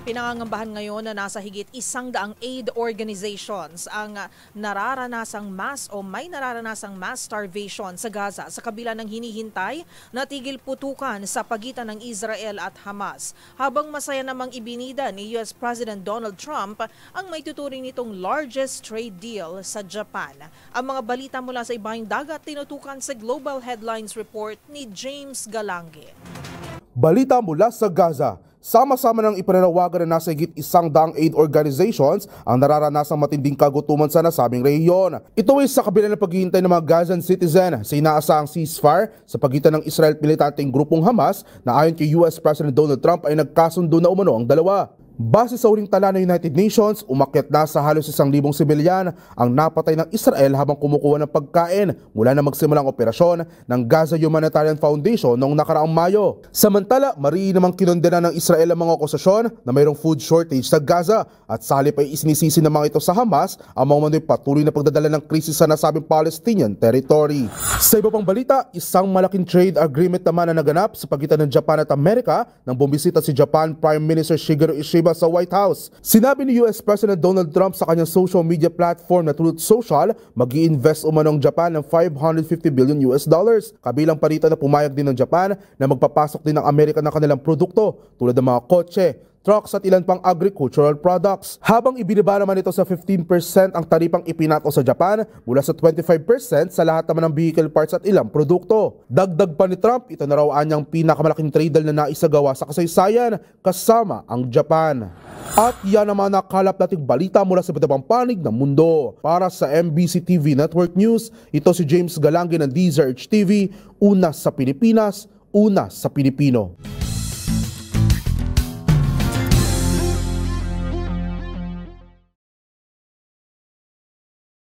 Pinangangambahan ngayon na nasa higit 100 aid organizations ang may nararanasang mass starvation sa Gaza sa kabila ng hinihintay na tigil putukan sa pagitan ng Israel at Hamas. Habang masaya namang ibinida ni US President Donald Trump ang may tuturing nitong largest trade deal sa Japan. Ang mga balita mula sa ibaing dagat tinutukan sa Global Headlines Report ni James Galange. Balita mula sa Gaza. Sama-sama ng ipinanawagan na nasa higit 100 aid organizations ang nararanasang matinding kagutuman sa nasabing rehiyon. Ito ay sa kabila ng paghihintay ng mga Gazan citizen sa inaasahang ceasefire sa pagitan ng Israel at militanteng grupong Hamas na ayon kay US President Donald Trump ay nagkasundo na umano ang dalawa. Base sa huling tala ng United Nations, umakyat na sa halos 1,000 sibilyan ang napatay ng Israel habang kumukuha ng pagkain mula na magsimulang operasyon ng Gaza Humanitarian Foundation noong nakaraang Mayo. Samantala, mariin namang kinondena ng Israel ang mga akusasyon na mayroong food shortage sa Gaza at sa halip ay isinisisi ng mga ito sa Hamas ang mga patuloy na pagdadala ng krisis sa nasabing Palestinian territory. Sa iba pang balita, isang malaking trade agreement naman na naganap sa pagitan ng Japan at Amerika nang bumisita si Japan Prime Minister Shigeru Ishiba sa White House. Sinabi ni US President Donald Trump sa kanyang social media platform na Truth Social, mag-i-invest umano ang Japan ng $550 billion. Kabilang pa rito na pumayag din ng Japan na magpapasok din ng Amerika ng kanilang produkto tulad ng mga kotse, trucks at ilan pang agricultural products. Habang ibinaba naman ito sa 15% ang taripang ipinato sa Japan mula sa 25% sa lahat naman ng vehicle parts at ilang produkto. Dagdag pa ni Trump, ito na raw anyang pinakamalaking trade deal na naisagawa sa kasaysayan kasama ang Japan. At yan naman nakalap nating balita mula sa iba't ibang panig ng mundo. Para sa MBC TV Network News, ito si James Galange ng DZRH TV, una sa Pilipinas, una sa Pilipino.